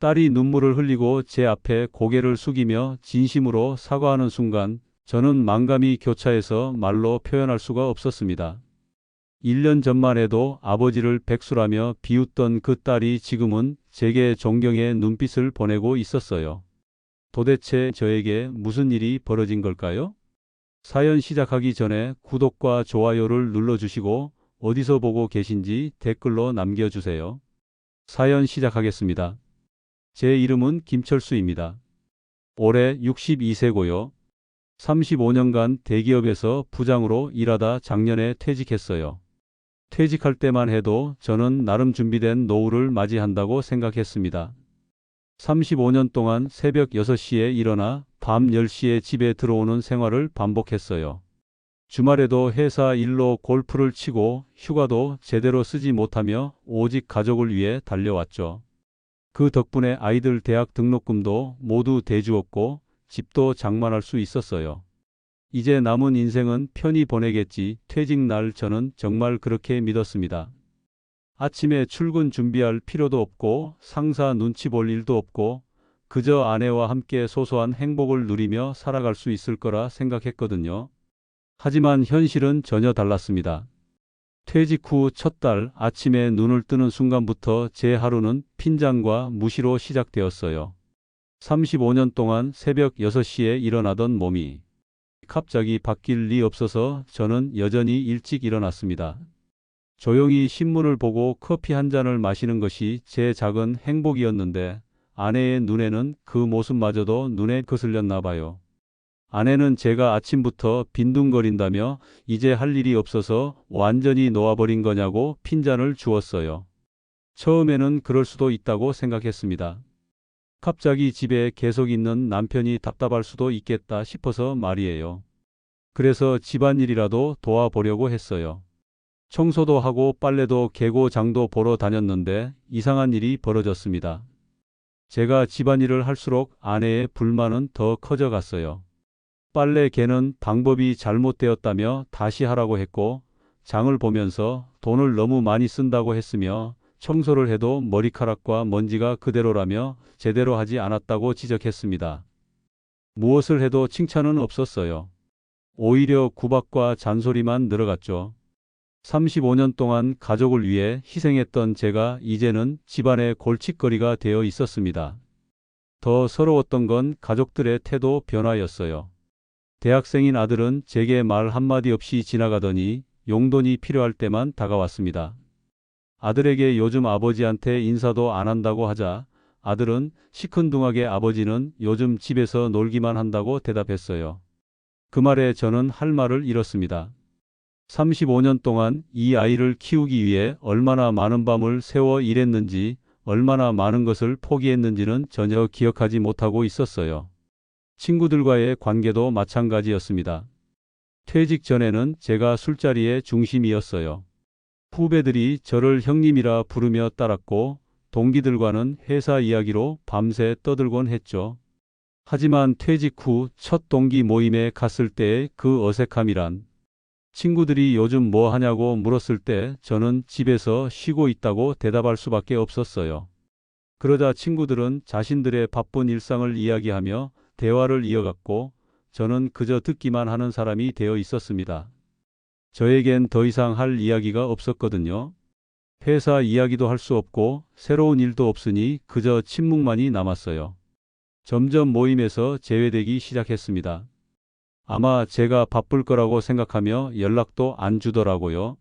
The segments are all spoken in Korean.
딸이 눈물을 흘리고 제 앞에 고개를 숙이며 진심으로 사과하는 순간 저는 만감이 교차해서 말로 표현할 수가 없었습니다. 1년 전만 해도 아버지를 백수라며 비웃던 그 딸이 지금은 제게 존경의 눈빛을 보내고 있었어요. 도대체 저에게 무슨 일이 벌어진 걸까요? 사연 시작하기 전에 구독과 좋아요를 눌러주시고 어디서 보고 계신지 댓글로 남겨주세요. 사연 시작하겠습니다. 제 이름은 김철수입니다. 올해 62세고요. 35년간 대기업에서 부장으로 일하다 작년에 퇴직했어요. 퇴직할 때만 해도 저는 나름 준비된 노후를 맞이한다고 생각했습니다. 35년 동안 새벽 6시에 일어나 밤 10시에 집에 들어오는 생활을 반복했어요. 주말에도 회사 일로 골프를 치고 휴가도 제대로 쓰지 못하며 오직 가족을 위해 달려왔죠. 그 덕분에 아이들 대학 등록금도 모두 대주었고 집도 장만할 수 있었어요. 이제 남은 인생은 편히 보내겠지. 퇴직 날 저는 정말 그렇게 믿었습니다. 아침에 출근 준비할 필요도 없고 상사 눈치 볼 일도 없고 그저 아내와 함께 소소한 행복을 누리며 살아갈 수 있을 거라 생각했거든요. 하지만 현실은 전혀 달랐습니다. 퇴직 후 첫 달 아침에 눈을 뜨는 순간부터 제 하루는 핀잔과 무시로 시작되었어요. 35년 동안 새벽 6시에 일어나던 몸이 갑자기 바뀔 리 없어서 저는 여전히 일찍 일어났습니다. 조용히 신문을 보고 커피 한 잔을 마시는 것이 제 작은 행복이었는데 아내의 눈에는 그 모습마저도 눈에 거슬렸나 봐요. 아내는 제가 아침부터 빈둥거린다며 이제 할 일이 없어서 완전히 놓아버린 거냐고 핀잔을 주었어요. 처음에는 그럴 수도 있다고 생각했습니다. 갑자기 집에 계속 있는 남편이 답답할 수도 있겠다 싶어서 말이에요. 그래서 집안일이라도 도와보려고 했어요. 청소도 하고 빨래도 개고 장도 보러 다녔는데 이상한 일이 벌어졌습니다. 제가 집안일을 할수록 아내의 불만은 더 커져갔어요. 빨래 개는 방법이 잘못되었다며 다시 하라고 했고 장을 보면서 돈을 너무 많이 쓴다고 했으며 청소를 해도 머리카락과 먼지가 그대로라며 제대로 하지 않았다고 지적했습니다. 무엇을 해도 칭찬은 없었어요. 오히려 구박과 잔소리만 늘어갔죠. 35년 동안 가족을 위해 희생했던 제가 이제는 집안의 골칫거리가 되어 있었습니다. 더 서러웠던 건 가족들의 태도 변화였어요. 대학생인 아들은 제게 말 한마디 없이 지나가더니 용돈이 필요할 때만 다가왔습니다. 아들에게 요즘 아버지한테 인사도 안 한다고 하자 아들은 시큰둥하게 아버지는 요즘 집에서 놀기만 한다고 대답했어요. 그 말에 저는 할 말을 잃었습니다. 35년 동안 이 아이를 키우기 위해 얼마나 많은 밤을 새워 일했는지, 얼마나 많은 것을 포기했는지는 전혀 기억하지 못하고 있었어요. 친구들과의 관계도 마찬가지였습니다. 퇴직 전에는 제가 술자리의 중심이었어요. 후배들이 저를 형님이라 부르며 따랐고 동기들과는 회사 이야기로 밤새 떠들곤 했죠. 하지만 퇴직 후 첫 동기 모임에 갔을 때의 그 어색함이란, 친구들이 요즘 뭐 하냐고 물었을 때 저는 집에서 쉬고 있다고 대답할 수밖에 없었어요. 그러자 친구들은 자신들의 바쁜 일상을 이야기하며 대화를 이어갔고 저는 그저 듣기만 하는 사람이 되어 있었습니다. 저에겐 더 이상 할 이야기가 없었거든요. 회사 이야기도 할 수 없고 새로운 일도 없으니 그저 침묵만이 남았어요. 점점 모임에서 제외되기 시작했습니다. 아마 제가 바쁠 거라고 생각하며 연락도 안 주더라고요.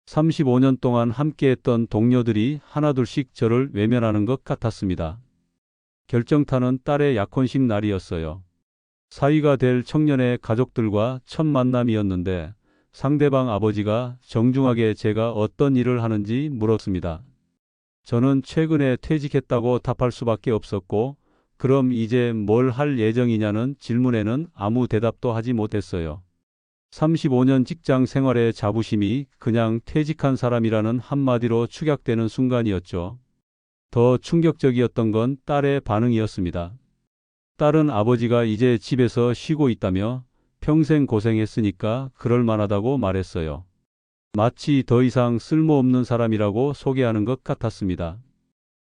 35년 동안 함께했던 동료들이 하나둘씩 저를 외면하는 것 같았습니다. 결정타는 딸의 약혼식 날이었어요. 사위가 될 청년의 가족들과 첫 만남이었는데 상대방 아버지가 정중하게 제가 어떤 일을 하는지 물었습니다. 저는 최근에 퇴직했다고 답할 수밖에 없었고 그럼 이제 뭘 할 예정이냐는 질문에는 아무 대답도 하지 못했어요. 35년 직장 생활의 자부심이 그냥 퇴직한 사람이라는 한마디로 축약되는 순간이었죠. 더 충격적이었던 건 딸의 반응이었습니다. 딸은 아버지가 이제 집에서 쉬고 있다며 평생 고생했으니까 그럴 만하다고 말했어요. 마치 더 이상 쓸모없는 사람이라고 소개하는 것 같았습니다.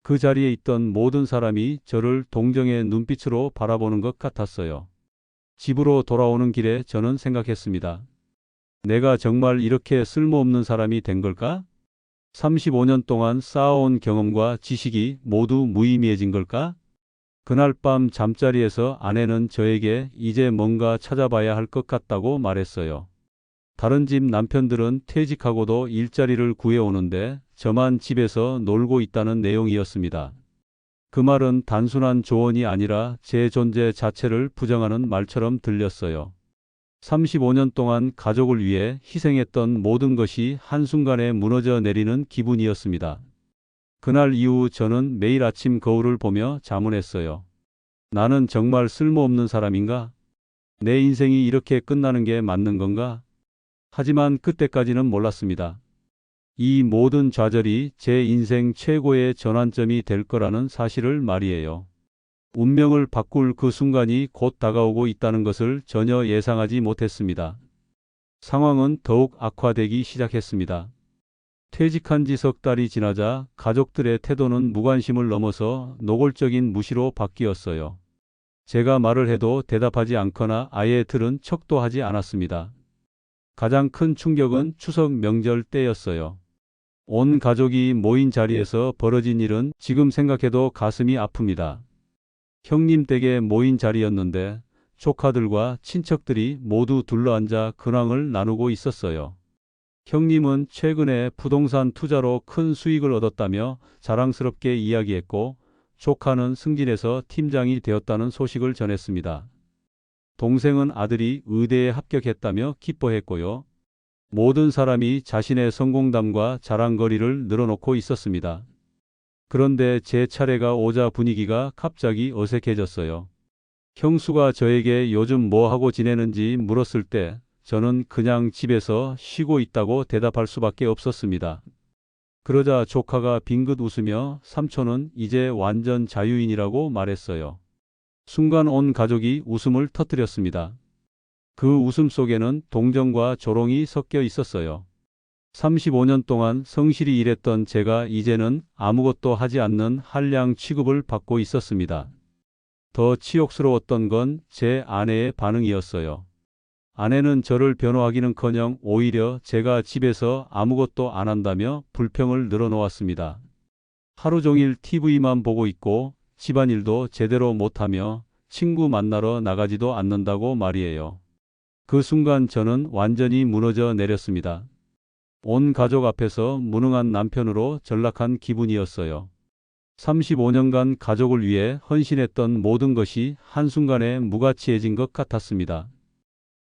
그 자리에 있던 모든 사람이 저를 동정의 눈빛으로 바라보는 것 같았어요. 집으로 돌아오는 길에 저는 생각했습니다. 내가 정말 이렇게 쓸모없는 사람이 된 걸까? 35년 동안 쌓아온 경험과 지식이 모두 무의미해진 걸까? 그날 밤 잠자리에서 아내는 저에게 이제 뭔가 찾아봐야 할 것 같다고 말했어요. 다른 집 남편들은 퇴직하고도 일자리를 구해오는데 저만 집에서 놀고 있다는 내용이었습니다. 그 말은 단순한 조언이 아니라 제 존재 자체를 부정하는 말처럼 들렸어요. 35년 동안 가족을 위해 희생했던 모든 것이 한순간에 무너져 내리는 기분이었습니다. 그날 이후 저는 매일 아침 거울을 보며 자문했어요. 나는 정말 쓸모없는 사람인가? 내 인생이 이렇게 끝나는 게 맞는 건가? 하지만 그때까지는 몰랐습니다. 이 모든 좌절이 제 인생 최고의 전환점이 될 거라는 사실을 말이에요. 운명을 바꿀 그 순간이 곧 다가오고 있다는 것을 전혀 예상하지 못했습니다. 상황은 더욱 악화되기 시작했습니다. 퇴직한 지 석 달이 지나자 가족들의 태도는 무관심을 넘어서 노골적인 무시로 바뀌었어요. 제가 말을 해도 대답하지 않거나 아예 들은 척도 하지 않았습니다. 가장 큰 충격은 추석 명절 때였어요. 온 가족이 모인 자리에서 벌어진 일은 지금 생각해도 가슴이 아픕니다. 형님 댁에 모인 자리였는데 조카들과 친척들이 모두 둘러앉아 근황을 나누고 있었어요. 형님은 최근에 부동산 투자로 큰 수익을 얻었다며 자랑스럽게 이야기했고, 조카는 승진해서 팀장이 되었다는 소식을 전했습니다. 동생은 아들이 의대에 합격했다며 기뻐했고요. 모든 사람이 자신의 성공담과 자랑거리를 늘어놓고 있었습니다. 그런데 제 차례가 오자 분위기가 갑자기 어색해졌어요. 형수가 저에게 요즘 뭐 하고 지내는지 물었을 때 저는 그냥 집에서 쉬고 있다고 대답할 수밖에 없었습니다. 그러자 조카가 빙긋 웃으며 삼촌은 이제 완전 자유인이라고 말했어요. 순간 온 가족이 웃음을 터뜨렸습니다. 그 웃음 속에는 동정과 조롱이 섞여 있었어요. 35년 동안 성실히 일했던 제가 이제는 아무것도 하지 않는 한량 취급을 받고 있었습니다. 더 치욕스러웠던 건 제 아내의 반응이었어요. 아내는 저를 변호하기는커녕 오히려 제가 집에서 아무것도 안 한다며 불평을 늘어놓았습니다. 하루 종일 TV만 보고 있고 집안일도 제대로 못하며 친구 만나러 나가지도 않는다고 말이에요. 그 순간 저는 완전히 무너져 내렸습니다. 온 가족 앞에서 무능한 남편으로 전락한 기분이었어요. 35년간 가족을 위해 헌신했던 모든 것이 한순간에 무가치해진 것 같았습니다.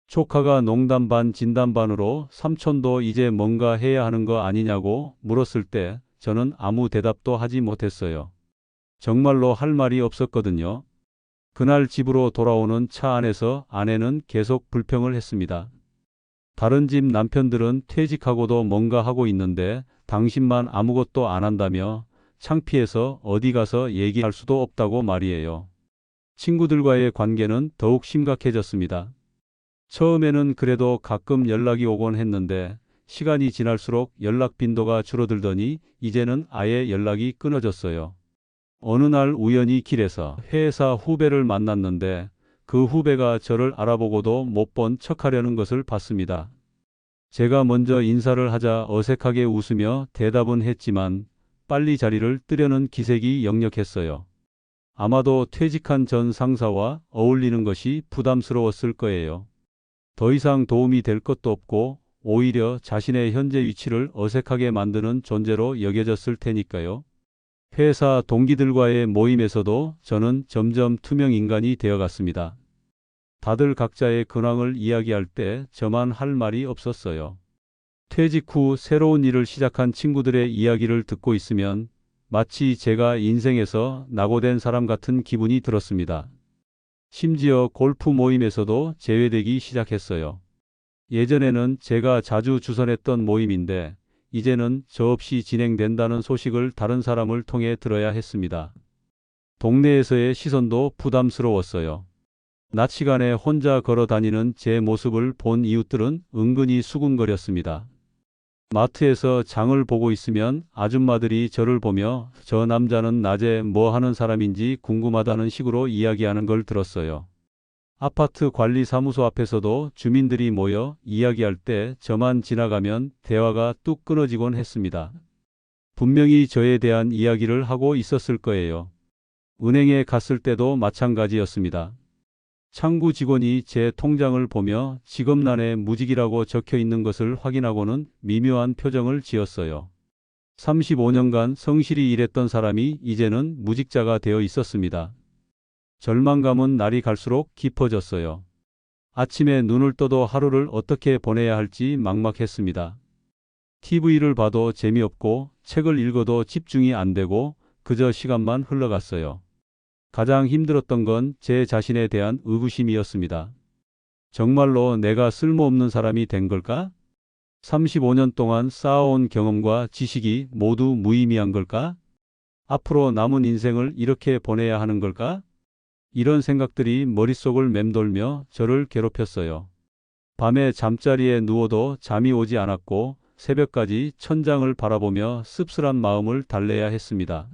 조카가 농담 반 진담 반으로 삼촌도 이제 뭔가 해야 하는 거 아니냐고 물었을 때 저는 아무 대답도 하지 못했어요. 정말로 할 말이 없었거든요. 그날 집으로 돌아오는 차 안에서 아내는 계속 불평을 했습니다. 다른 집 남편들은 퇴직하고도 뭔가 하고 있는데 당신만 아무것도 안 한다며 창피해서 어디 가서 얘기할 수도 없다고 말이에요. 친구들과의 관계는 더욱 심각해졌습니다. 처음에는 그래도 가끔 연락이 오곤 했는데 시간이 지날수록 연락 빈도가 줄어들더니 이제는 아예 연락이 끊어졌어요. 어느 날 우연히 길에서 회사 후배를 만났는데 그 후배가 저를 알아보고도 못 본 척하려는 것을 봤습니다. 제가 먼저 인사를 하자 어색하게 웃으며 대답은 했지만 빨리 자리를 뜨려는 기색이 역력했어요. 아마도 퇴직한 전 상사와 어울리는 것이 부담스러웠을 거예요. 더 이상 도움이 될 것도 없고 오히려 자신의 현재 위치를 어색하게 만드는 존재로 여겨졌을 테니까요. 회사 동기들과의 모임에서도 저는 점점 투명 인간이 되어갔습니다. 다들 각자의 근황을 이야기할 때 저만 할 말이 없었어요. 퇴직 후 새로운 일을 시작한 친구들의 이야기를 듣고 있으면 마치 제가 인생에서 낙오된 사람 같은 기분이 들었습니다. 심지어 골프 모임에서도 제외되기 시작했어요. 예전에는 제가 자주 주선했던 모임인데 이제는 저 없이 진행된다는 소식을 다른 사람을 통해 들어야 했습니다. 동네에서의 시선도 부담스러웠어요. 낮 시간에 혼자 걸어 다니는 제 모습을 본 이웃들은 은근히 수군거렸습니다. 마트에서 장을 보고 있으면 아줌마들이 저를 보며 저 남자는 낮에 뭐 하는 사람인지 궁금하다는 식으로 이야기하는 걸 들었어요. 아파트 관리사무소 앞에서도 주민들이 모여 이야기할 때 저만 지나가면 대화가 뚝 끊어지곤 했습니다. 분명히 저에 대한 이야기를 하고 있었을 거예요. 은행에 갔을 때도 마찬가지였습니다. 창구 직원이 제 통장을 보며 직업란에 무직이라고 적혀 있는 것을 확인하고는 미묘한 표정을 지었어요. 35년간 성실히 일했던 사람이 이제는 무직자가 되어 있었습니다. 절망감은 날이 갈수록 깊어졌어요. 아침에 눈을 떠도 하루를 어떻게 보내야 할지 막막했습니다. TV를 봐도 재미없고 책을 읽어도 집중이 안 되고 그저 시간만 흘러갔어요. 가장 힘들었던 건 제 자신에 대한 의구심이었습니다. 정말로 내가 쓸모없는 사람이 된 걸까? 35년 동안 쌓아온 경험과 지식이 모두 무의미한 걸까? 앞으로 남은 인생을 이렇게 보내야 하는 걸까? 이런 생각들이 머릿속을 맴돌며 저를 괴롭혔어요. 밤에 잠자리에 누워도 잠이 오지 않았고 새벽까지 천장을 바라보며 씁쓸한 마음을 달래야 했습니다.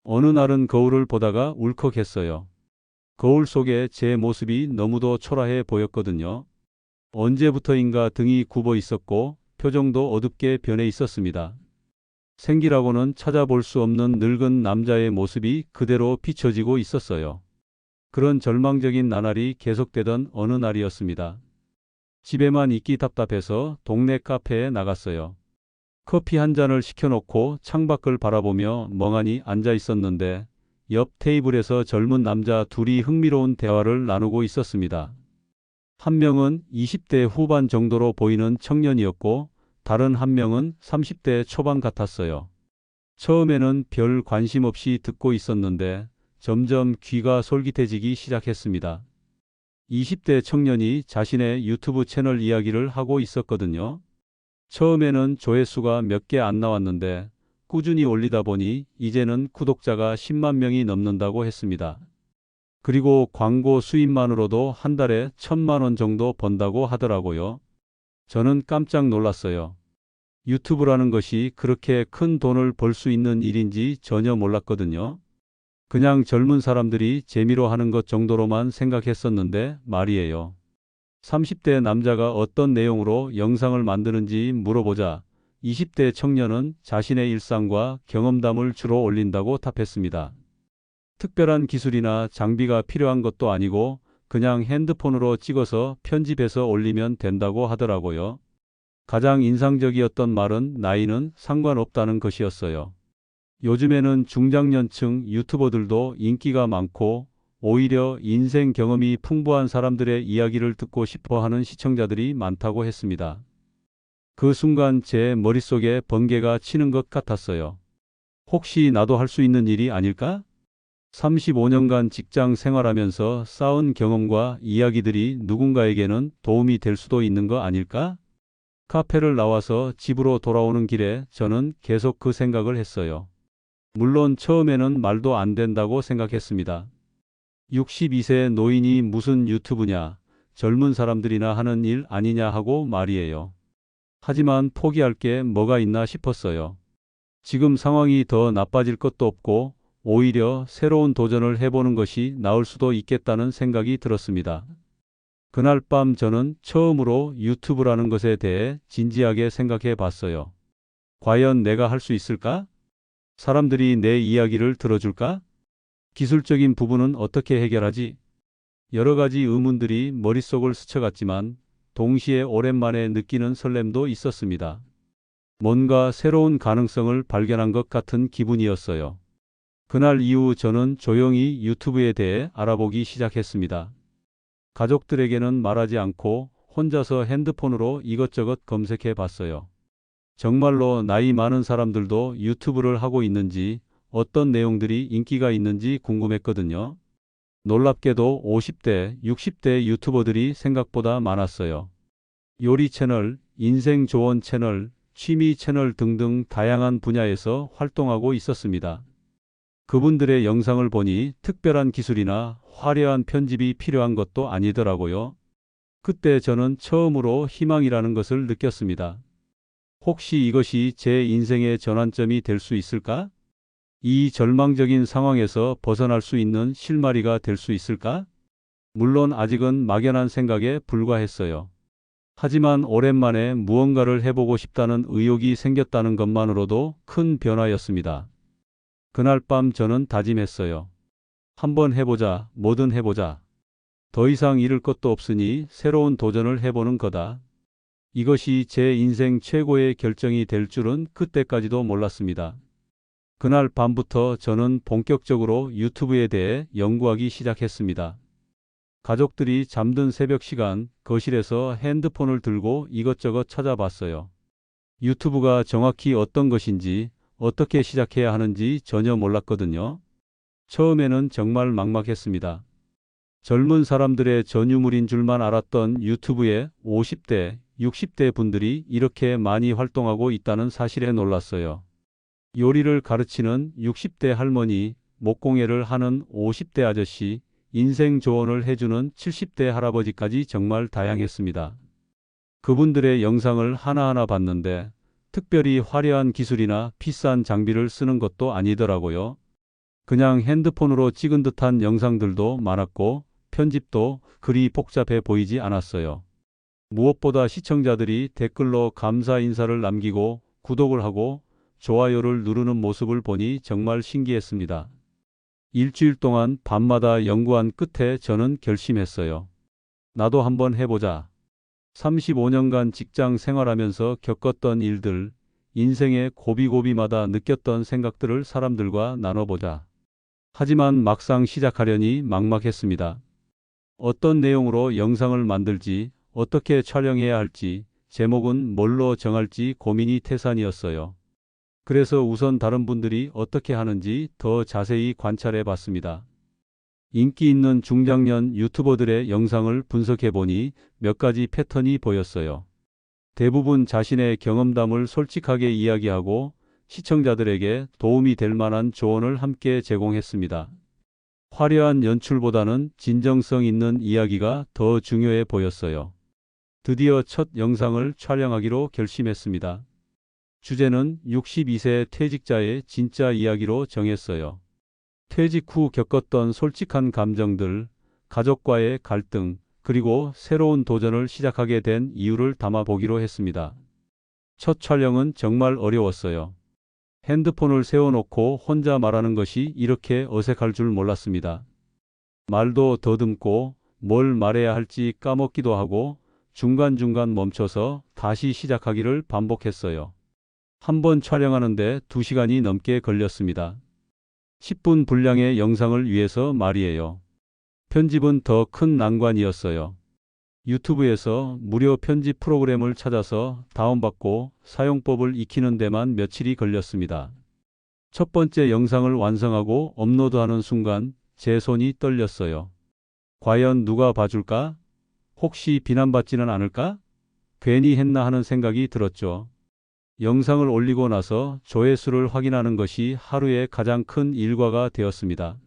어느 날은 거울을 보다가 울컥했어요. 거울 속에 제 모습이 너무도 초라해 보였거든요. 언제부터인가 등이 굽어 있었고 표정도 어둡게 변해 있었습니다. 생기라고는 찾아볼 수 없는 늙은 남자의 모습이 그대로 비춰지고 있었어요. 그런 절망적인 나날이 계속되던 어느 날이었습니다. 집에만 있기 답답해서 동네 카페에 나갔어요. 커피 한 잔을 시켜놓고 창밖을 바라보며 멍하니 앉아 있었는데 옆 테이블에서 젊은 남자 둘이 흥미로운 대화를 나누고 있었습니다. 한 명은 20대 후반 정도로 보이는 청년이었고 다른 한 명은 30대 초반 같았어요. 처음에는 별 관심 없이 듣고 있었는데 점점 귀가 솔깃해지기 시작했습니다. 20대 청년이 자신의 유튜브 채널 이야기를 하고 있었거든요. 처음에는 조회수가 몇 개 안 나왔는데 꾸준히 올리다 보니 이제는 구독자가 10만 명이 넘는다고 했습니다. 그리고 광고 수입만으로도 한 달에 1,000만 원 정도 번다고 하더라고요. 저는 깜짝 놀랐어요. 유튜브라는 것이 그렇게 큰 돈을 벌 수 있는 일인지 전혀 몰랐거든요. 그냥 젊은 사람들이 재미로 하는 것 정도로만 생각했었는데 말이에요. 30대 남자가 어떤 내용으로 영상을 만드는지 물어보자 20대 청년은 자신의 일상과 경험담을 주로 올린다고 답했습니다. 특별한 기술이나 장비가 필요한 것도 아니고 그냥 핸드폰으로 찍어서 편집해서 올리면 된다고 하더라고요. 가장 인상적이었던 말은 나이는 상관없다는 것이었어요. 요즘에는 중장년층 유튜버들도 인기가 많고 오히려 인생 경험이 풍부한 사람들의 이야기를 듣고 싶어 하는 시청자들이 많다고 했습니다. 그 순간 제 머릿속에 번개가 치는 것 같았어요. 혹시 나도 할 수 있는 일이 아닐까? 35년간 직장 생활하면서 쌓은 경험과 이야기들이 누군가에게는 도움이 될 수도 있는 거 아닐까? 카페를 나와서 집으로 돌아오는 길에 저는 계속 그 생각을 했어요. 물론 처음에는 말도 안 된다고 생각했습니다. 62세 노인이 무슨 유튜브냐, 젊은 사람들이나 하는 일 아니냐 하고 말이에요. 하지만 포기할 게 뭐가 있나 싶었어요. 지금 상황이 더 나빠질 것도 없고 오히려 새로운 도전을 해보는 것이 나을 수도 있겠다는 생각이 들었습니다. 그날 밤 저는 처음으로 유튜브라는 것에 대해 진지하게 생각해 봤어요. 과연 내가 할 수 있을까? 사람들이 내 이야기를 들어줄까? 기술적인 부분은 어떻게 해결하지? 여러 가지 의문들이 머릿속을 스쳐갔지만 동시에 오랜만에 느끼는 설렘도 있었습니다. 뭔가 새로운 가능성을 발견한 것 같은 기분이었어요. 그날 이후 저는 조용히 유튜브에 대해 알아보기 시작했습니다. 가족들에게는 말하지 않고 혼자서 핸드폰으로 이것저것 검색해 봤어요. 정말로 나이 많은 사람들도 유튜브를 하고 있는지 어떤 내용들이 인기가 있는지 궁금했거든요. 놀랍게도 50대, 60대 유튜버들이 생각보다 많았어요. 요리 채널, 인생 조언 채널, 취미 채널 등등 다양한 분야에서 활동하고 있었습니다. 그분들의 영상을 보니 특별한 기술이나 화려한 편집이 필요한 것도 아니더라고요. 그때 저는 처음으로 희망이라는 것을 느꼈습니다. 혹시 이것이 제 인생의 전환점이 될 수 있을까? 이 절망적인 상황에서 벗어날 수 있는 실마리가 될 수 있을까? 물론 아직은 막연한 생각에 불과했어요. 하지만 오랜만에 무언가를 해보고 싶다는 의욕이 생겼다는 것만으로도 큰 변화였습니다. 그날 밤 저는 다짐했어요. 한번 해보자, 뭐든 해보자. 더 이상 잃을 것도 없으니 새로운 도전을 해보는 거다. 이것이 제 인생 최고의 결정이 될 줄은 그때까지도 몰랐습니다. 그날 밤부터 저는 본격적으로 유튜브에 대해 연구하기 시작했습니다. 가족들이 잠든 새벽 시간 거실에서 핸드폰을 들고 이것저것 찾아봤어요. 유튜브가 정확히 어떤 것인지, 어떻게 시작해야 하는지 전혀 몰랐거든요. 처음에는 정말 막막했습니다. 젊은 사람들의 전유물인 줄만 알았던 유튜브에 50대, 60대 분들이 이렇게 많이 활동하고 있다는 사실에 놀랐어요. 요리를 가르치는 60대 할머니, 목공예를 하는 50대 아저씨, 인생 조언을 해주는 70대 할아버지까지 정말 다양했습니다. 그분들의 영상을 하나하나 봤는데 특별히 화려한 기술이나 비싼 장비를 쓰는 것도 아니더라고요. 그냥 핸드폰으로 찍은 듯한 영상들도 많았고 편집도 그리 복잡해 보이지 않았어요. 무엇보다 시청자들이 댓글로 감사 인사를 남기고 구독을 하고 좋아요를 누르는 모습을 보니 정말 신기했습니다. 일주일 동안 밤마다 연구한 끝에 저는 결심했어요. 나도 한번 해보자. 35년간 직장 생활하면서 겪었던 일들, 인생의 고비고비마다 느꼈던 생각들을 사람들과 나눠보자. 하지만 막상 시작하려니 막막했습니다. 어떤 내용으로 영상을 만들지, 어떻게 촬영해야 할지, 제목은 뭘로 정할지 고민이 태산이었어요. 그래서 우선 다른 분들이 어떻게 하는지 더 자세히 관찰해 봤습니다. 인기 있는 중장년 유튜버들의 영상을 분석해 보니 몇 가지 패턴이 보였어요. 대부분 자신의 경험담을 솔직하게 이야기하고 시청자들에게 도움이 될 만한 조언을 함께 제공했습니다. 화려한 연출보다는 진정성 있는 이야기가 더 중요해 보였어요. 드디어 첫 영상을 촬영하기로 결심했습니다. 주제는 62세 퇴직자의 진짜 이야기로 정했어요. 퇴직 후 겪었던 솔직한 감정들, 가족과의 갈등, 그리고 새로운 도전을 시작하게 된 이유를 담아보기로 했습니다. 첫 촬영은 정말 어려웠어요. 핸드폰을 세워놓고 혼자 말하는 것이 이렇게 어색할 줄 몰랐습니다. 말도 더듬고 뭘 말해야 할지 까먹기도 하고 중간중간 멈춰서 다시 시작하기를 반복했어요. 한 번 촬영하는데 2시간이 넘게 걸렸습니다. 10분 분량의 영상을 위해서 말이에요. 편집은 더 큰 난관이었어요. 유튜브에서 무료 편집 프로그램을 찾아서 다운받고 사용법을 익히는 데만 며칠이 걸렸습니다. 첫 번째 영상을 완성하고 업로드하는 순간 제 손이 떨렸어요. 과연 누가 봐줄까? 혹시 비난받지는 않을까? 괜히 했나 하는 생각이 들었죠. 영상을 올리고 나서 조회수를 확인하는 것이 하루의 가장 큰 일과가 되었습니다.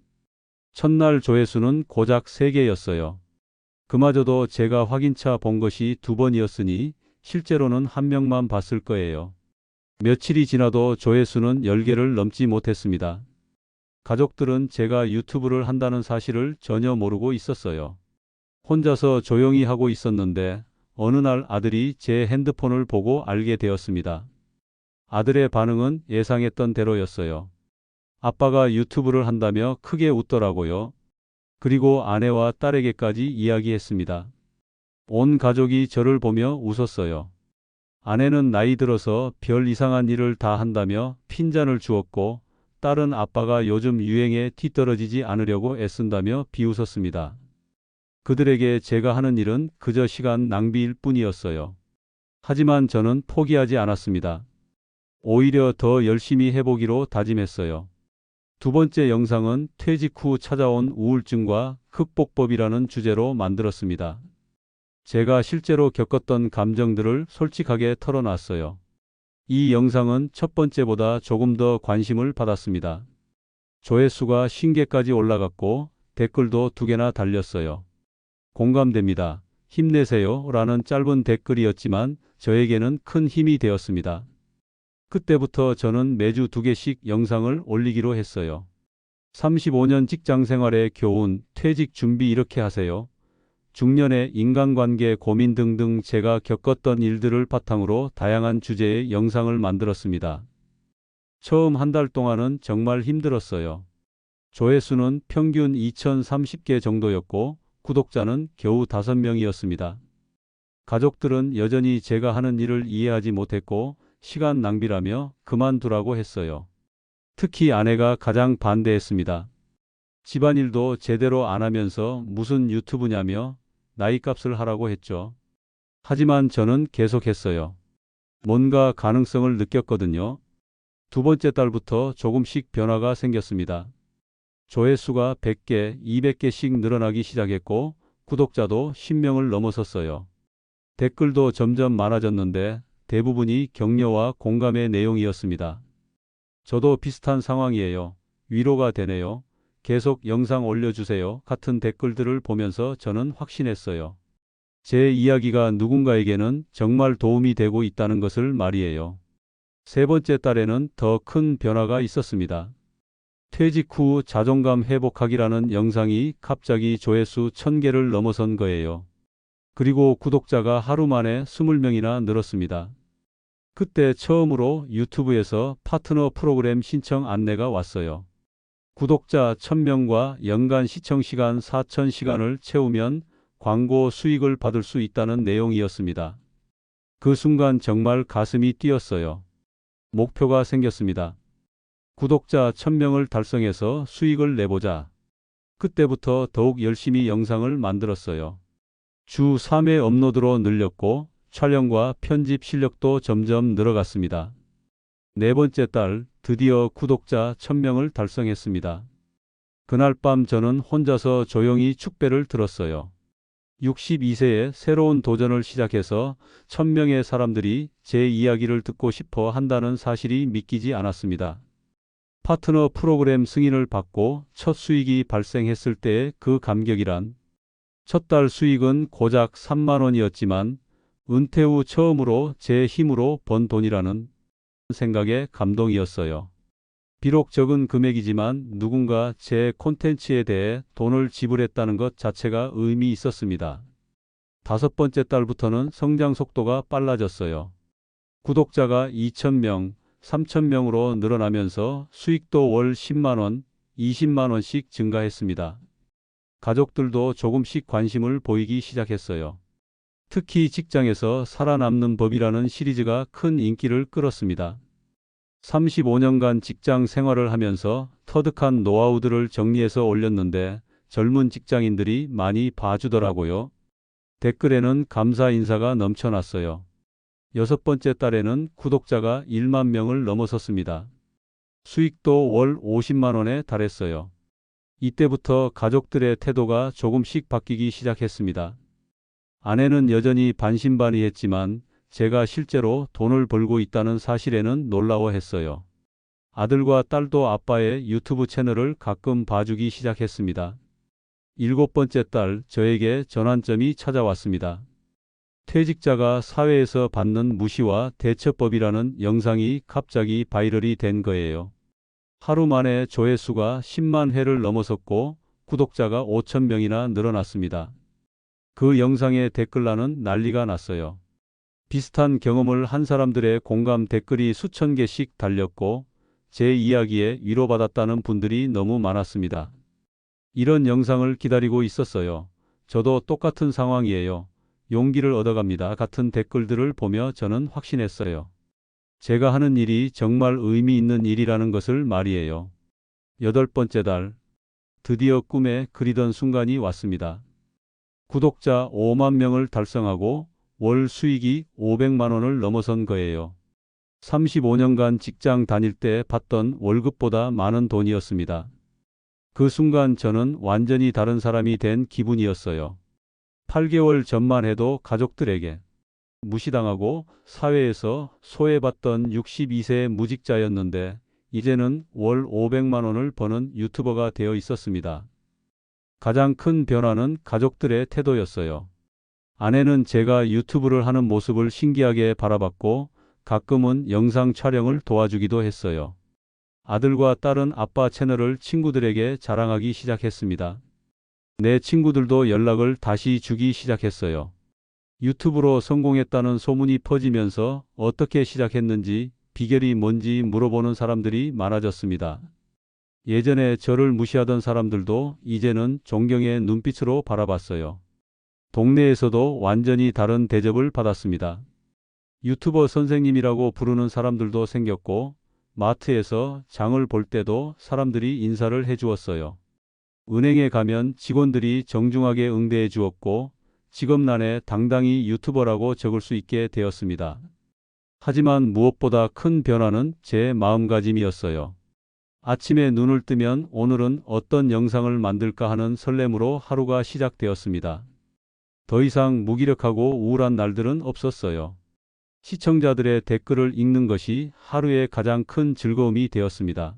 첫날 조회수는 고작 3개였어요. 그마저도 제가 확인차 본 것이 2번이었으니 실제로는 1명만 봤을 거예요. 며칠이 지나도 조회수는 10개를 넘지 못했습니다. 가족들은 제가 유튜브를 한다는 사실을 전혀 모르고 있었어요. 혼자서 조용히 하고 있었는데 어느 날 아들이 제 핸드폰을 보고 알게 되었습니다. 아들의 반응은 예상했던 대로였어요. 아빠가 유튜브를 한다며 크게 웃더라고요. 그리고 아내와 딸에게까지 이야기했습니다. 온 가족이 저를 보며 웃었어요. 아내는 나이 들어서 별 이상한 일을 다 한다며 핀잔을 주었고, 딸은 아빠가 요즘 유행에 뒤떨어지지 않으려고 애쓴다며 비웃었습니다. 그들에게 제가 하는 일은 그저 시간 낭비일 뿐이었어요. 하지만 저는 포기하지 않았습니다. 오히려 더 열심히 해보기로 다짐했어요. 두 번째 영상은 퇴직 후 찾아온 우울증과 극복법이라는 주제로 만들었습니다. 제가 실제로 겪었던 감정들을 솔직하게 털어놨어요. 이 영상은 첫 번째보다 조금 더 관심을 받았습니다. 조회수가 50개까지 올라갔고 댓글도 2개나 달렸어요. 공감됩니다. 힘내세요 라는 짧은 댓글이었지만 저에게는 큰 힘이 되었습니다. 그때부터 저는 매주 2개씩 영상을 올리기로 했어요. 35년 직장 생활의 교훈, 퇴직 준비 이렇게 하세요. 중년의 인간관계 고민 등등 제가 겪었던 일들을 바탕으로 다양한 주제의 영상을 만들었습니다. 처음 한 달 동안은 정말 힘들었어요. 조회수는 평균 2030개 정도였고 구독자는 겨우 5명이었습니다. 가족들은 여전히 제가 하는 일을 이해하지 못했고 시간 낭비라며 그만두라고 했어요. 특히 아내가 가장 반대했습니다. 집안일도 제대로 안 하면서 무슨 유튜브냐며 나이값을 하라고 했죠. 하지만 저는 계속했어요. 뭔가 가능성을 느꼈거든요. 2번째 달부터 조금씩 변화가 생겼습니다. 조회수가 100개, 200개씩 늘어나기 시작했고 구독자도 10명을 넘어섰어요. 댓글도 점점 많아졌는데 대부분이 격려와 공감의 내용이었습니다. 저도 비슷한 상황이에요. 위로가 되네요. 계속 영상 올려주세요. 같은 댓글들을 보면서 저는 확신했어요. 제 이야기가 누군가에게는 정말 도움이 되고 있다는 것을 말이에요. 3번째 달에는 더 큰 변화가 있었습니다. 퇴직 후 자존감 회복하기라는 영상이 갑자기 조회수 1000개를 넘어선 거예요. 그리고 구독자가 하루 만에 20명이나 늘었습니다. 그때 처음으로 유튜브에서 파트너 프로그램 신청 안내가 왔어요. 구독자 1000명과 연간 시청시간 4000시간을 채우면 광고 수익을 받을 수 있다는 내용이었습니다. 그 순간 정말 가슴이 뛰었어요. 목표가 생겼습니다. 구독자 1000명을 달성해서 수익을 내보자. 그때부터 더욱 열심히 영상을 만들었어요. 주 3회 업로드로 늘렸고 촬영과 편집 실력도 점점 늘어갔습니다. 4번째 달 드디어 구독자 1000명을 달성했습니다. 그날 밤 저는 혼자서 조용히 축배를 들었어요. 62세에 새로운 도전을 시작해서 1000명의 사람들이 제 이야기를 듣고 싶어 한다는 사실이 믿기지 않았습니다. 파트너 프로그램 승인을 받고 첫 수익이 발생했을 때의 그 감격이란, 첫 달 수익은 고작 3만 원이었지만 은퇴 후 처음으로 제 힘으로 번 돈이라는 생각에 감동이었어요. 비록 적은 금액이지만 누군가 제 콘텐츠에 대해 돈을 지불했다는 것 자체가 의미 있었습니다. 5번째 달부터는 성장 속도가 빨라졌어요. 구독자가 2000명, 3000명으로 늘어나면서 수익도 월 10만 원, 20만 원씩 증가했습니다. 가족들도 조금씩 관심을 보이기 시작했어요. 특히 직장에서 살아남는 법이라는 시리즈가 큰 인기를 끌었습니다. 35년간 직장 생활을 하면서 터득한 노하우들을 정리해서 올렸는데 젊은 직장인들이 많이 봐주더라고요. 댓글에는 감사 인사가 넘쳐났어요. 6번째 달에는 구독자가 1만 명을 넘어섰습니다. 수익도 월 50만 원에 달했어요. 이때부터 가족들의 태도가 조금씩 바뀌기 시작했습니다. 아내는 여전히 반신반의했지만 제가 실제로 돈을 벌고 있다는 사실에는 놀라워했어요. 아들과 딸도 아빠의 유튜브 채널을 가끔 봐주기 시작했습니다. 7번째 달 저에게 전환점이 찾아왔습니다. 퇴직자가 사회에서 받는 무시와 대처법이라는 영상이 갑자기 바이럴이 된 거예요. 하루 만에 조회수가 10만 회를 넘어섰고 구독자가 5,000명이나 늘어났습니다. 그 영상의 댓글란은 난리가 났어요. 비슷한 경험을 한 사람들의 공감 댓글이 수천 개씩 달렸고 제 이야기에 위로받았다는 분들이 너무 많았습니다. 이런 영상을 기다리고 있었어요. 저도 똑같은 상황이에요. 용기를 얻어갑니다. 같은 댓글들을 보며 저는 확신했어요. 제가 하는 일이 정말 의미 있는 일이라는 것을 말이에요. 8번째 달 드디어 꿈에 그리던 순간이 왔습니다. 구독자 5만 명을 달성하고 월 수익이 500만 원을 넘어선 거예요. 35년간 직장 다닐 때 받던 월급보다 많은 돈이었습니다. 그 순간 저는 완전히 다른 사람이 된 기분이었어요. 8개월 전만 해도 가족들에게 무시당하고 사회에서 소외받던 62세 무직자였는데 이제는 월 500만 원을 버는 유튜버가 되어 있었습니다. 가장 큰 변화는 가족들의 태도였어요. 아내는 제가 유튜브를 하는 모습을 신기하게 바라봤고 가끔은 영상 촬영을 도와주기도 했어요. 아들과 딸은 아빠 채널을 친구들에게 자랑하기 시작했습니다. 내 친구들도 연락을 다시 주기 시작했어요. 유튜브로 성공했다는 소문이 퍼지면서 어떻게 시작했는지, 비결이 뭔지 물어보는 사람들이 많아졌습니다. 예전에 저를 무시하던 사람들도 이제는 존경의 눈빛으로 바라봤어요. 동네에서도 완전히 다른 대접을 받았습니다. 유튜버 선생님이라고 부르는 사람들도 생겼고, 마트에서 장을 볼 때도 사람들이 인사를 해주었어요. 은행에 가면 직원들이 정중하게 응대해 주었고, 직업란에 당당히 유튜버라고 적을 수 있게 되었습니다. 하지만 무엇보다 큰 변화는 제 마음가짐이었어요. 아침에 눈을 뜨면 오늘은 어떤 영상을 만들까 하는 설렘으로 하루가 시작되었습니다. 더 이상 무기력하고 우울한 날들은 없었어요. 시청자들의 댓글을 읽는 것이 하루의 가장 큰 즐거움이 되었습니다.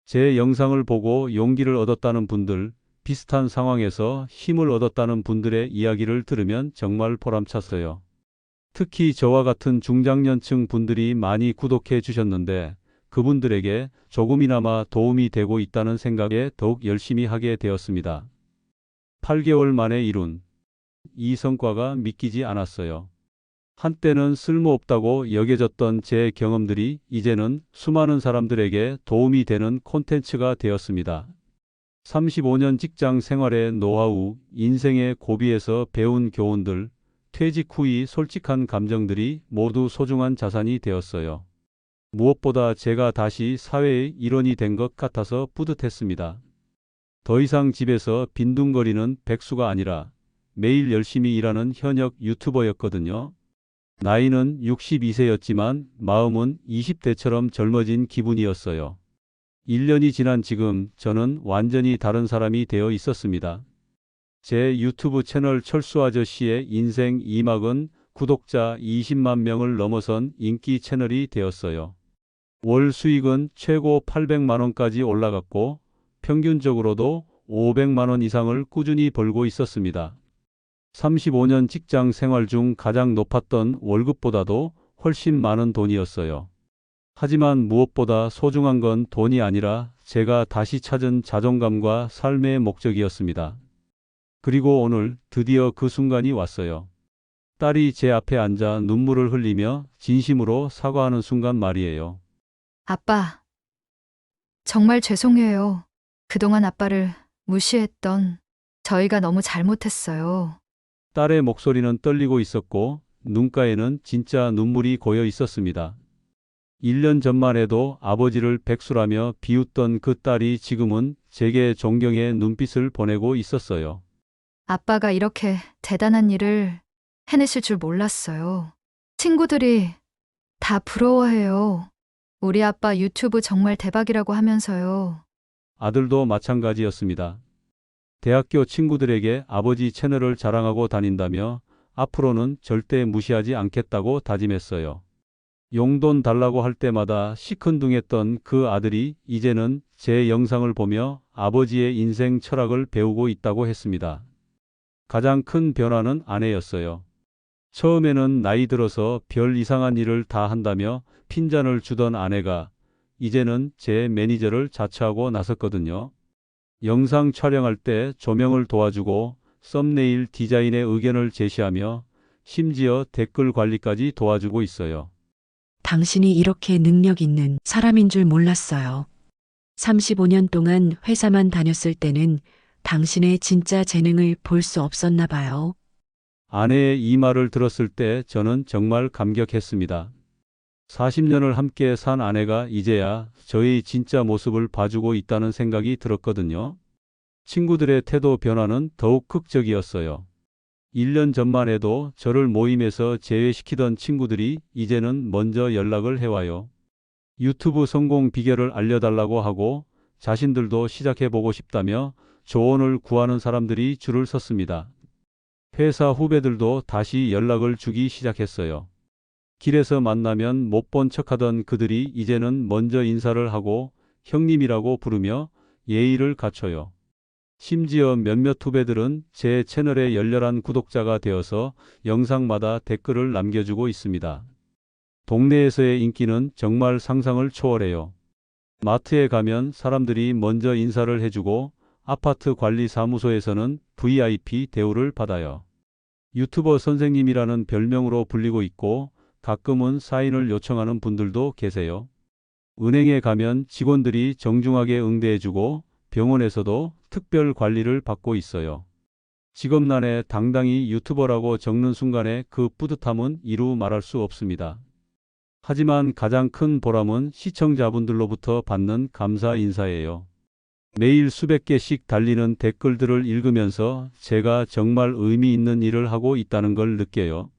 제 영상을 보고 용기를 얻었다는 분들, 비슷한 상황에서 힘을 얻었다는 분들의 이야기를 들으면 정말 보람찼어요. 특히 저와 같은 중장년층 분들이 많이 구독해 주셨는데 그분들에게 조금이나마 도움이 되고 있다는 생각에 더욱 열심히 하게 되었습니다. 8개월 만에 이룬 이 성과가 믿기지 않았어요. 한때는 쓸모없다고 여겨졌던 제 경험들이 이제는 수많은 사람들에게 도움이 되는 콘텐츠가 되었습니다. 35년 직장 생활의 노하우, 인생의 고비에서 배운 교훈들, 퇴직 후의 솔직한 감정들이 모두 소중한 자산이 되었어요. 무엇보다 제가 다시 사회의 일원이 된 것 같아서 뿌듯했습니다. 더 이상 집에서 빈둥거리는 백수가 아니라 매일 열심히 일하는 현역 유튜버였거든요. 나이는 62세였지만 마음은 20대처럼 젊어진 기분이었어요. 1년이 지난 지금 저는 완전히 다른 사람이 되어 있었습니다. 제 유튜브 채널 철수 아저씨의 인생 2막은 구독자 20만 명을 넘어선 인기 채널이 되었어요. 월 수익은 최고 800만 원까지 올라갔고 평균적으로도 500만 원 이상을 꾸준히 벌고 있었습니다. 35년 직장 생활 중 가장 높았던 월급보다도 훨씬 많은 돈이었어요. 하지만 무엇보다 소중한 건 돈이 아니라 제가 다시 찾은 자존감과 삶의 목적이었습니다. 그리고 오늘 드디어 그 순간이 왔어요. 딸이 제 앞에 앉아 눈물을 흘리며 진심으로 사과하는 순간 말이에요. 아빠, 정말 죄송해요. 그동안 아빠를 무시했던 저희가 너무 잘못했어요. 딸의 목소리는 떨리고 있었고 눈가에는 진짜 눈물이 고여 있었습니다. 1년 전만 해도 아버지를 백수라며 비웃던 그 딸이 지금은 제게 존경의 눈빛을 보내고 있었어요. 아빠가 이렇게 대단한 일을 해내실 줄 몰랐어요. 친구들이 다 부러워해요. 우리 아빠 유튜브 정말 대박이라고 하면서요. 아들도 마찬가지였습니다. 대학교 친구들에게 아버지 채널을 자랑하고 다닌다며 앞으로는 절대 무시하지 않겠다고 다짐했어요. 용돈 달라고 할 때마다 시큰둥했던 그 아들이 이제는 제 영상을 보며 아버지의 인생 철학을 배우고 있다고 했습니다. 가장 큰 변화는 아내였어요. 처음에는 나이 들어서 별 이상한 일을 다 한다며 핀잔을 주던 아내가 이제는 제 매니저를 자처하고 나섰거든요. 영상 촬영할 때 조명을 도와주고 썸네일 디자인에 의견을 제시하며 심지어 댓글 관리까지 도와주고 있어요. 당신이 이렇게 능력 있는 사람인 줄 몰랐어요. 35년 동안 회사만 다녔을 때는 당신의 진짜 재능을 볼 수 없었나 봐요. 아내의 이 말을 들었을 때 저는 정말 감격했습니다. 40년을 함께 산 아내가 이제야 저의 진짜 모습을 봐주고 있다는 생각이 들었거든요. 친구들의 태도 변화는 더욱 극적이었어요. 1년 전만 해도 저를 모임에서 제외시키던 친구들이 이제는 먼저 연락을 해와요. 유튜브 성공 비결을 알려달라고 하고 자신들도 시작해보고 싶다며 조언을 구하는 사람들이 줄을 섰습니다. 회사 후배들도 다시 연락을 주기 시작했어요. 길에서 만나면 못 본 척하던 그들이 이제는 먼저 인사를 하고 형님이라고 부르며 예의를 갖춰요. 심지어 몇몇 후배들은 제 채널의 열렬한 구독자가 되어서 영상마다 댓글을 남겨주고 있습니다. 동네에서의 인기는 정말 상상을 초월해요. 마트에 가면 사람들이 먼저 인사를 해주고 아파트 관리 사무소에서는 VIP 대우를 받아요. 유튜버 선생님이라는 별명으로 불리고 있고 가끔은 사인을 요청하는 분들도 계세요. 은행에 가면 직원들이 정중하게 응대해주고 병원에서도 특별 관리를 받고 있어요. 직업란에 당당히 유튜버라고 적는 순간에 그 뿌듯함은 이루 말할 수 없습니다. 하지만 가장 큰 보람은 시청자분들로부터 받는 감사 인사예요. 매일 수백 개씩 달리는 댓글들을 읽으면서 제가 정말 의미 있는 일을 하고 있다는 걸 느껴요.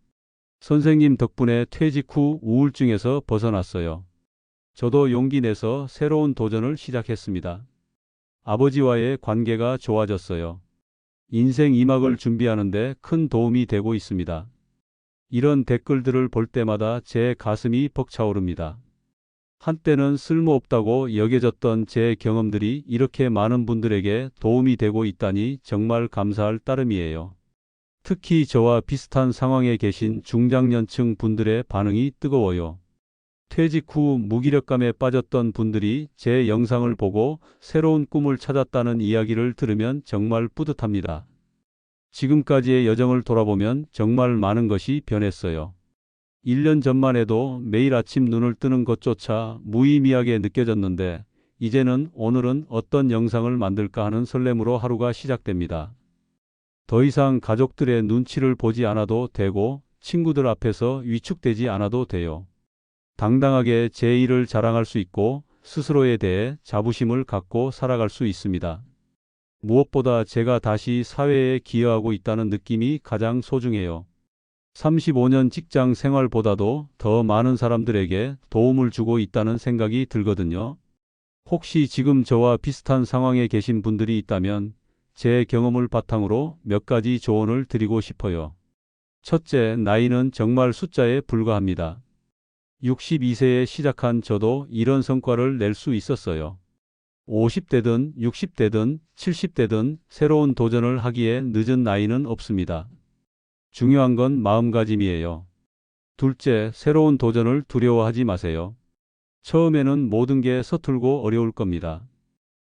선생님 덕분에 퇴직 후 우울증에서 벗어났어요. 저도 용기 내서 새로운 도전을 시작했습니다. 아버지와의 관계가 좋아졌어요. 인생 2막을 준비하는데 큰 도움이 되고 있습니다. 이런 댓글들을 볼 때마다 제 가슴이 벅차오릅니다. 한때는 쓸모없다고 여겨졌던 제 경험들이 이렇게 많은 분들에게 도움이 되고 있다니 정말 감사할 따름이에요. 특히 저와 비슷한 상황에 계신 중장년층 분들의 반응이 뜨거워요. 퇴직 후 무기력감에 빠졌던 분들이 제 영상을 보고 새로운 꿈을 찾았다는 이야기를 들으면 정말 뿌듯합니다. 지금까지의 여정을 돌아보면 정말 많은 것이 변했어요. 1년 전만 해도 매일 아침 눈을 뜨는 것조차 무의미하게 느껴졌는데 이제는 오늘은 어떤 영상을 만들까 하는 설렘으로 하루가 시작됩니다. 더 이상 가족들의 눈치를 보지 않아도 되고 친구들 앞에서 위축되지 않아도 돼요. 당당하게 제 일을 자랑할 수 있고 스스로에 대해 자부심을 갖고 살아갈 수 있습니다. 무엇보다 제가 다시 사회에 기여하고 있다는 느낌이 가장 소중해요. 35년 직장 생활보다도 더 많은 사람들에게 도움을 주고 있다는 생각이 들거든요. 혹시 지금 저와 비슷한 상황에 계신 분들이 있다면 제 경험을 바탕으로 몇 가지 조언을 드리고 싶어요. 첫째, 나이는 정말 숫자에 불과합니다. 62세에 시작한 저도 이런 성과를 낼 수 있었어요. 50대든 60대든 70대든 새로운 도전을 하기에 늦은 나이는 없습니다. 중요한 건 마음가짐이에요. 둘째, 새로운 도전을 두려워하지 마세요. 처음에는 모든 게 서툴고 어려울 겁니다.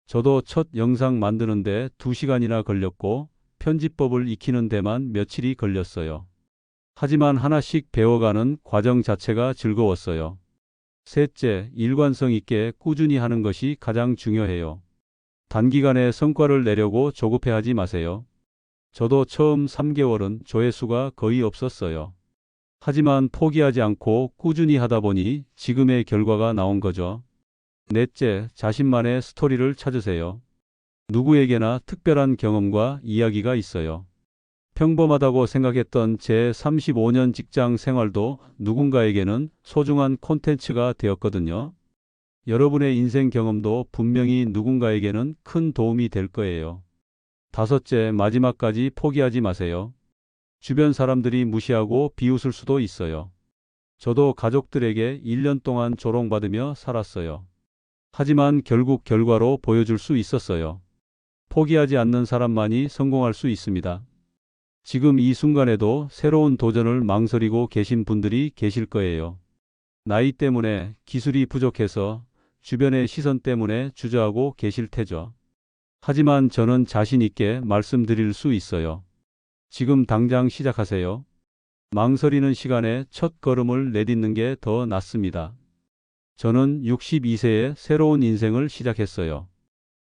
저도 첫 영상 만드는데 2시간이나 걸렸고 편집법을 익히는 데만 며칠이 걸렸어요. 하지만 하나씩 배워가는 과정 자체가 즐거웠어요. 셋째, 일관성 있게 꾸준히 하는 것이 가장 중요해요. 단기간에 성과를 내려고 조급해하지 마세요. 저도 처음 3개월은 조회수가 거의 없었어요. 하지만 포기하지 않고 꾸준히 하다 보니 지금의 결과가 나온 거죠. 넷째, 자신만의 스토리를 찾으세요. 누구에게나 특별한 경험과 이야기가 있어요. 평범하다고 생각했던 제 35년 직장 생활도 누군가에게는 소중한 콘텐츠가 되었거든요. 여러분의 인생 경험도 분명히 누군가에게는 큰 도움이 될 거예요. 다섯째, 마지막까지 포기하지 마세요. 주변 사람들이 무시하고 비웃을 수도 있어요. 저도 가족들에게 1년 동안 조롱받으며 살았어요. 하지만 결국 결과로 보여줄 수 있었어요. 포기하지 않는 사람만이 성공할 수 있습니다. 지금 이 순간에도 새로운 도전을 망설이고 계신 분들이 계실 거예요. 나이 때문에, 기술이 부족해서, 주변의 시선 때문에 주저하고 계실 테죠. 하지만 저는 자신 있게 말씀드릴 수 있어요. 지금 당장 시작하세요. 망설이는 시간에 첫 걸음을 내딛는 게 더 낫습니다. 저는 62세에 새로운 인생을 시작했어요.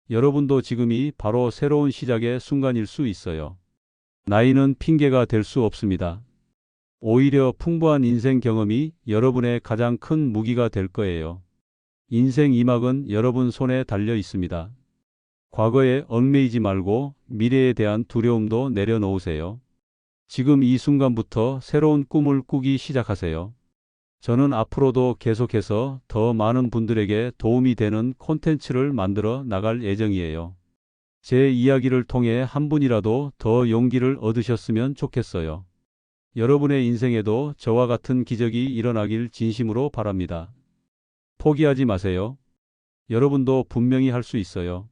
여러분도 지금이 바로 새로운 시작의 순간일 수 있어요. 나이는 핑계가 될 수 없습니다. 오히려 풍부한 인생 경험이 여러분의 가장 큰 무기가 될 거예요. 인생 2막은 여러분 손에 달려 있습니다. 과거에 얽매이지 말고 미래에 대한 두려움도 내려놓으세요. 지금 이 순간부터 새로운 꿈을 꾸기 시작하세요. 저는 앞으로도 계속해서 더 많은 분들에게 도움이 되는 콘텐츠를 만들어 나갈 예정이에요. 제 이야기를 통해 한 분이라도 더 용기를 얻으셨으면 좋겠어요. 여러분의 인생에도 저와 같은 기적이 일어나길 진심으로 바랍니다. 포기하지 마세요. 여러분도 분명히 할 수 있어요.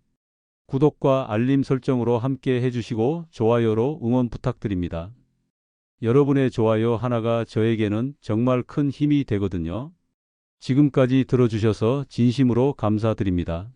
구독과 알림 설정으로 함께 해주시고 좋아요로 응원 부탁드립니다. 여러분의 좋아요 하나가 저에게는 정말 큰 힘이 되거든요. 지금까지 들어주셔서 진심으로 감사드립니다.